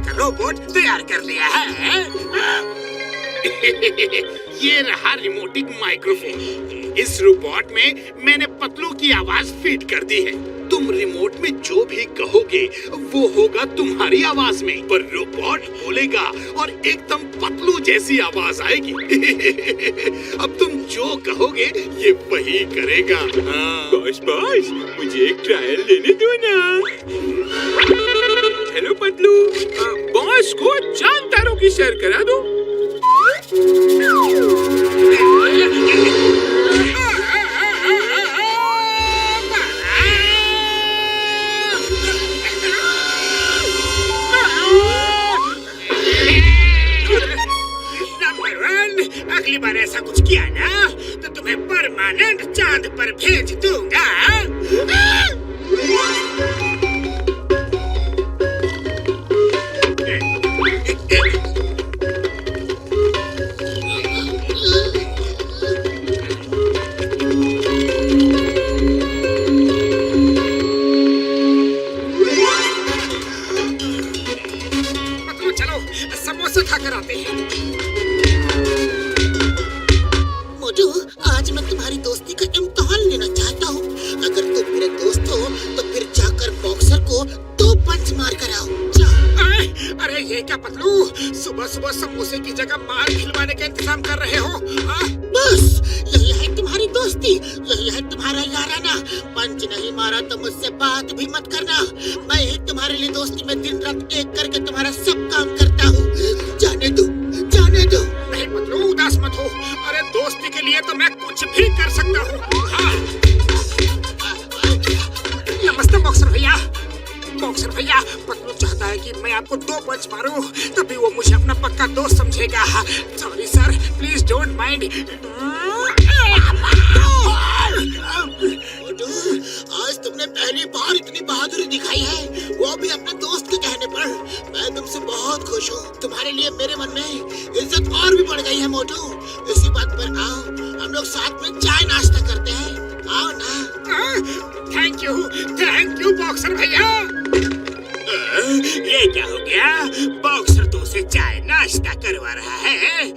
का रोबोट तैयार कर लिया है। ये रहा रिमोटिक माइक्रोफोन। इस रोबोट में मैंने पतलू की आवाज फीड कर दी है। तुम रिमोट में जो भी कहोगे वो होगा तुम्हारी आवाज में, पर रोबोट बोलेगा और एकदम पतलू जैसी आवाज आएगी। अब तुम जो कहोगे ये वही करेगा। बॉस मुझे एक ट्रायल लेने दो ना। हेलो पतलू, बॉस को चांद तारों की सैर करा दो। अगली बार ऐसा कुछ किया ना तो तुम्हें परमानेंट चांद पर भेज दूंगा। चलो समोसा खाकर आते हैं। आज मैं तुम्हारी दोस्ती का इम्तिहान लेना चाहता हूँ। अगर तुम मेरे दोस्त हो तो फिर जाकर बॉक्सर को 2 पंच मार कर आओ। अरे ये क्या पतलू, सुबह सुबह समोसे की जगह मार खिलवाने का इंतजाम कर रहे हो? बस यही है तुम्हारी दोस्ती, यही है तुम्हारा याराना। पंच नहीं मारा तो मुझसे बात भी मत करना। मैं ही तुम्हारे लिए दोस्ती में दिन रात एक करके तुम्हारा सब काम करता हूँ। जाने दो, जाने दो। नहीं पतलू, उदास मत हो। अरे दोस्ती के लिए तो मैं कुछ भी कर सकता हूँ। हाँ। नमस्ते बॉक्सर भैया। बॉक्सर भैया, पतलू चाहता है कि मैं आपको 2 पंच मारूं, तभी वो मुझे अपना पक्का दोस्त समझेगा। Sorry sir, please don't mind. आज तुमने पहली बार इतनी बहादुरी दिखाई है, वो भी अपने दोस्त के कहने पर। मैं तुमसे बहुत खुश हूँ। तुम्हारे लिए मेरे मन में इज्जत और भी बढ़ गई है मोटू। इसी बात पर आओ, हम लोग साथ में चाय नाश्ता करते हैं। आओ ना। थैंक यू बॉक्सर भैया। ये क्या हो गया? बॉक्सर तो उसे चाय नाश्ता करवा रहा है।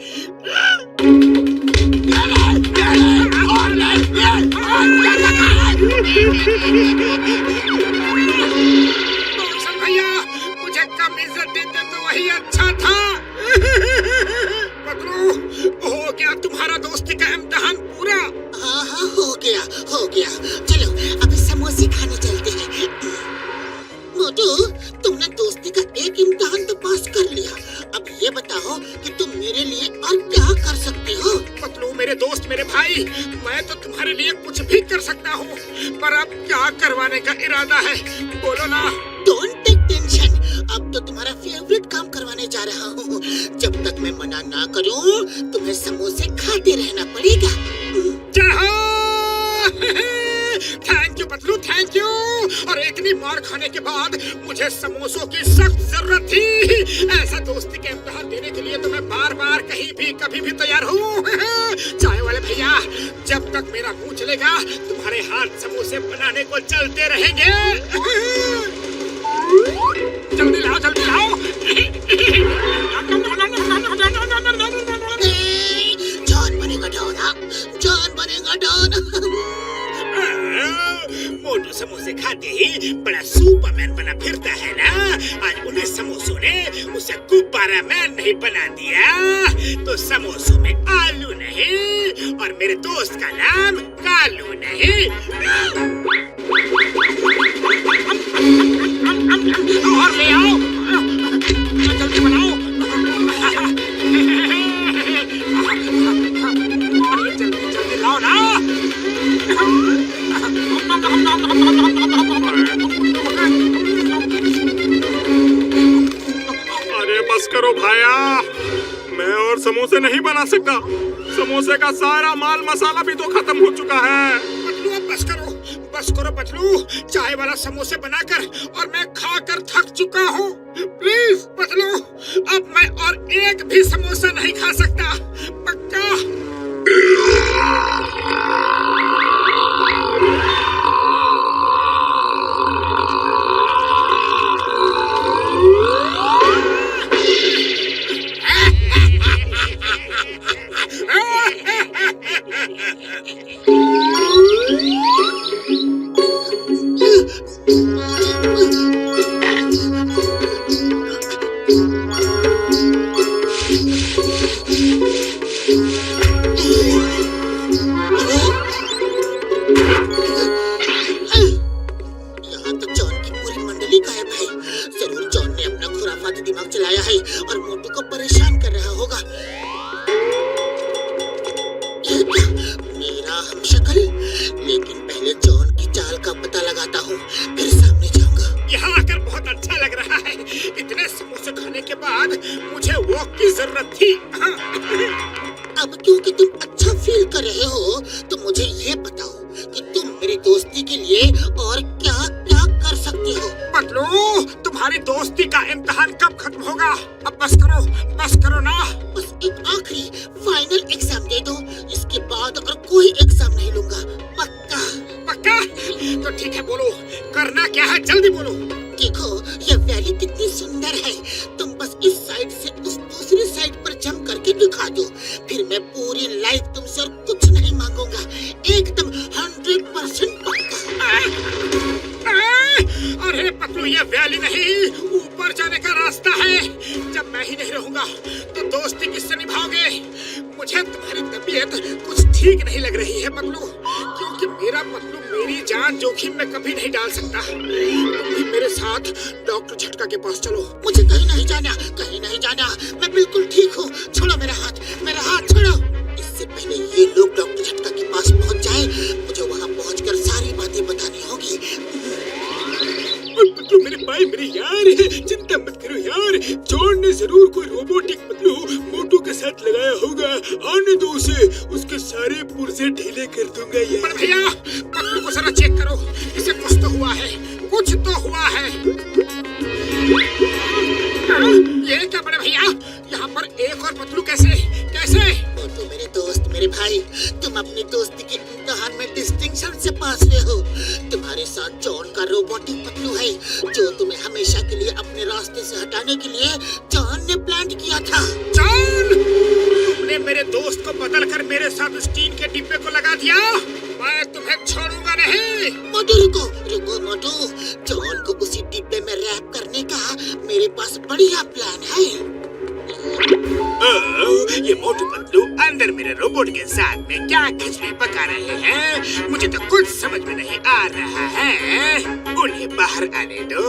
बॉक्सर भैया, मुझे कम इज्जत देते तो वही अच्छा था। पतलू, हो गया तुम्हारा दोस्ती का इम्तिहान पूरा? हाँ हाँ, हो गया हो गया। चलो अभी समोसे खाने चलते हैं। मोटू, तुमने दोस्ती का एक इम्तिहान तो पास कर लिया। अब ये बताओ कि तुम मेरे लिए और क्या कर सकते हो? पतलू मेरे दोस्त, मेरे भाई, मैं तो तुम्हारे लिए कुछ भी कर सकता हूँ, पर अब क्या करवाने का इरादा है बोलो ना। डोंट टेक टेंशन, अब तो तुम्हारा फेवरेट काम करवाने जा रहा हूँ। जब तक मैं मना ना करूँ तुम्हें समोसे खाते रहना पड़ेगा। Thank you Patlu, thank you. और इतनी मार खाने के बाद मुझे समोसों की सख्त जरूरत थी। ऐसा दोस्ती के इम्तिहान देने के लिए तो मैं बार बार कहीं भी कभी भी तैयार हूँ। चाय वाले भैया, जब तक मेरा मुंह चलेगा तुम्हारे हाथ समोसे बनाने को चलते रहेंगे। जल्दी लाओ, जल्दी लाओ। जान बनेगा डॉन, जान बनेगा डॉन। मोटू समोसे खाते ही बड़ा सुपरमैन बना फिरता है ना। आज उन्हें समोसों ने उसे गुब्बारा मैन नहीं बना दिया। तो समोसों में आलू नहीं और मेरे दोस्त का नाम कालू नहीं। और ले आओ, जल्दी बनाओ। जल्दी जल्दी लाओ ना। अरे बस करो भाया, मैं और समोसे नहीं बना सकता। समोसे का सारा माल मसाला भी तो खत्म हो चुका है। पतलू अब बस करो, बस करो पतलू। चाय वाला समोसे बनाकर और मैं खाकर थक चुका हूँ। प्लीज पतलू, अब मैं और एक भी समोसा नहीं खा सकता, पक्का। यहाँ तो जॉन की पूरी मंडली गायब है। जरूर जॉन ने अपना खुराफाती दिमाग चलाया है और मोटू को परेशान कर रहा होगा। ये क्या? मेरा हमशक्ल? लेकिन पहले जॉन की चाल का पता लगाता हूँ, फिर सामने जाऊंगा। यहाँ आकर बहुत अच्छा लग रहा है। इतने समोसे खाने के बाद मुझे वॉक की जरूरत थी। अब क्योंकि तुम अच्छा फील कर रहे हो, तो मुझे ये बताओ कि तुम मेरी दोस्ती के लिए और क्या क्या कर सकते हो। पतलू, तुम्हारी दोस्ती का इम्तिहान कब खत्म होगा? अब बस करो ना। बस एक आखिरी फाइनल एग्जाम दे दो, इसके बाद और कोई एग्जाम नहीं लूंगा। पक्का? पक्का? तो ठीक है, बोलो करना क्या है, जल्दी बोलो। देखो ये वैली कितनी सुंदर है, तुम बस इस साइड से उस दूसरी साइड पर जंप करके दिखा दो, फिर मैं पूरी लाइफ तुमसे और कुछ नहीं मांगूंगा। एकदम 100% पक्का। अरे पतलू, ये वैली नहीं, ऊपर जाने का रास्ता है। जब मैं ही नहीं रहूंगा तो दोस्ती किससे निभाओगे? मुझे तुम्हारी तबीयत कुछ ठीक नहीं लग रही है पतलू, क्योंकि मेरा पतलू मेरी जान जोखिम में कभी नहीं डाल सकता। तुम भी मेरे साथ डॉक्टर झटका के पास चलो। मुझे कहीं नहीं जाना, कहीं नहीं जाना, मैं बिल्कुल ठीक हूँ। छोड़ो मेरा हाथ छोड़ो। इससे पहले ये लोग डॉक्टर झटका के पास पहुँच जाए, मुझे वहाँ पहुँचकर सारी बातें बतानी होगी। पतलू मेरे भाई, मेरे यार, चिंता मत करो यार। जॉन ने जरूर कोई रोबोटिक पतलू मोटू के साथ लगाया होगा। आने दो उसे, उसके सारे पुर्जे ढीले कर दूंगा यार। बड़े भैया, पतलू को जरा चेक करो, इसे कुछ तो हुआ है, कुछ तो हुआ है। ये क्या बड़े भैया, यहाँ पर एक और पतलू कैसे? मोटू मेरे दोस्त, मेरे भाई, तुम अपनी दोस्ती के इम्तिहान में डिस्टिंक्शन से पास हुए हो। तुम्हारे साथ जॉन का रोबोटिक पतलू है, जो तुम्हें हमेशा के लिए अपने रास्ते से हटाने के लिए जॉन ने प्लान किया था। जॉन, तुमने मेरे दोस्त को बदलकर मेरे साथ उस टीन के डिब्बे को लगा दिया। मैं तुम्हें छोड़ूंगा नहीं। मोटू रुको मोटू, जॉन को उसी डिब्बे में रैप करने का मेरे पास बढ़िया प्लान है। ये मोटू पतलू अंदर मेरे रोबोट के साथ में क्या खिचड़ी पका रहे हैं, मुझे तो कुछ समझ में नहीं आ रहा है। उन्हें बाहर आने दो,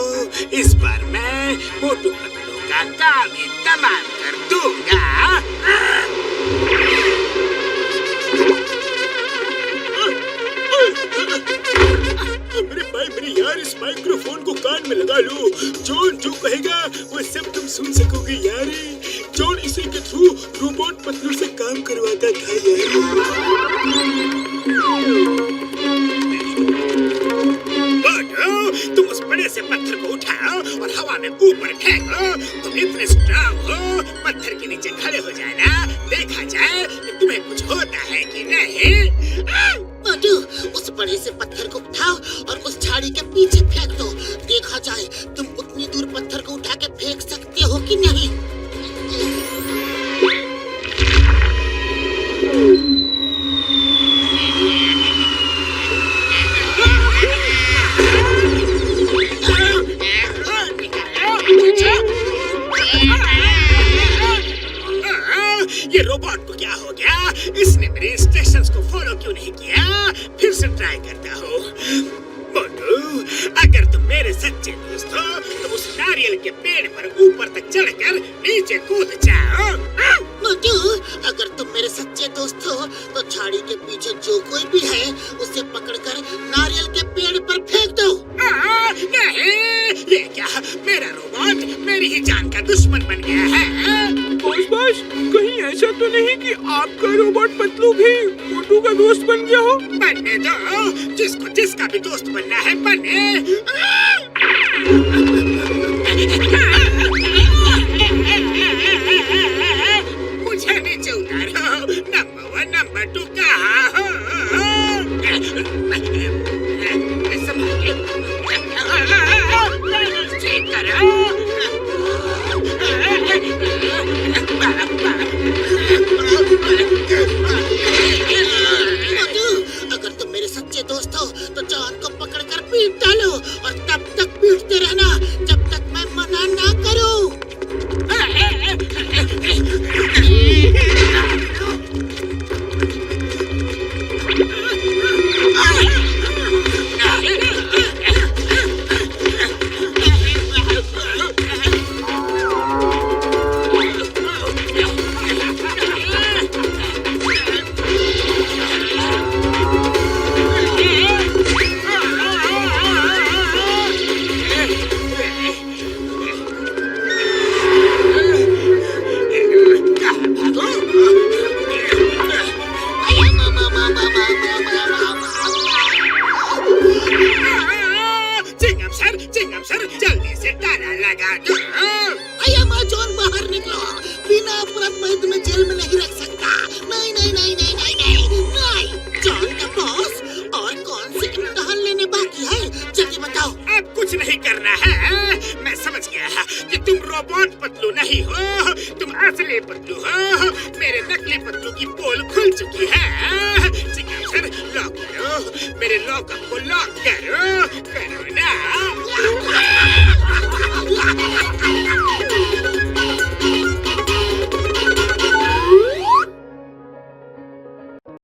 इस बार मैं मोटू पतलू का काम ही तमाम कर दूंगा। मेरे भाई, मेरे यार, इस माइक्रोफोन को कान में लगा लो। जॉन जो कहेगा वो सब तुम सुन सकोगे यार। जॉन इसी के थ्रू रोबोट पतलू से काम करवाता था यार। तुम उस बड़े से पत्थर को उठाओ और हवा में ऊपर फेंको। तुम इतने स्ट्रांग हो, पत्थर के नीचे खड़े हो जाना, देखा जाए कि तुम्हें कुछ होता है कि नहीं। मोटू, उस बड़े से पत्थर को उठाओ और उस झाड़ी के पीछे फेंक दो, देखा जाए तुम उतनी दूर पत्थर को उठा के फेंक सकते हो कि नहीं। ये रोबोट को क्या हो गया? इसने मेरे इंस्ट्रक्शंस को फॉलो क्यों नहीं किया? फिर से ट्राई करता हूँ। मोटू, अगर तुम मेरे सच्चे दोस्त हो तो उस नारियल के पेड़ पर ऊपर तक चढ़कर नीचे कूद जाओ। मोटू, अगर तुम मेरे सच्चे दोस्त हो तो झाड़ी के पीछे जो कोई भी है उसे पकड़कर नारियल के पेड़ पर फेंक दो। नहीं, ये क्या, मेरा रोबोट मेरी ही जान का दुश्मन बन गया है। बस कहीं ऐसा तो नहीं कि आपका रोबोट पतलू भी मोटू का दोस्त बन गया हो? बनने दो, जिसको जिसका भी दोस्त बनना है बने। मुझे नीचे उतारो। नंबर 1 नंबर 2 कहाँ हो? संभालिए, ठीक करो। मोटू, अगर तुम मेरे सच्चे दोस्त हो तो जॉन को पकड़कर पीट डालो और तब तक पीटते रहना जल्दी से ताला लगा दो। आया अमेज़न बाहर निकलो। बिना अपराध मैं तुम्हें जेल में नहीं रख सकता। नहीं नहीं नहीं नहीं नहीं नहीं नहीं। जॉन का बॉस, और कौन से इम्तिहान लेने बाकी है? जल्दी बताओ। अब कुछ नहीं करना है। मैं समझ गया कि तुम रोबोट पतलू नहीं हो, तुम असली पतलू हो। मेरे नकली पतलू की पोल खुल चुकी है। चिकित्सक लॉक करो, मेरे लॉकअप को लॉक करो, करो ना।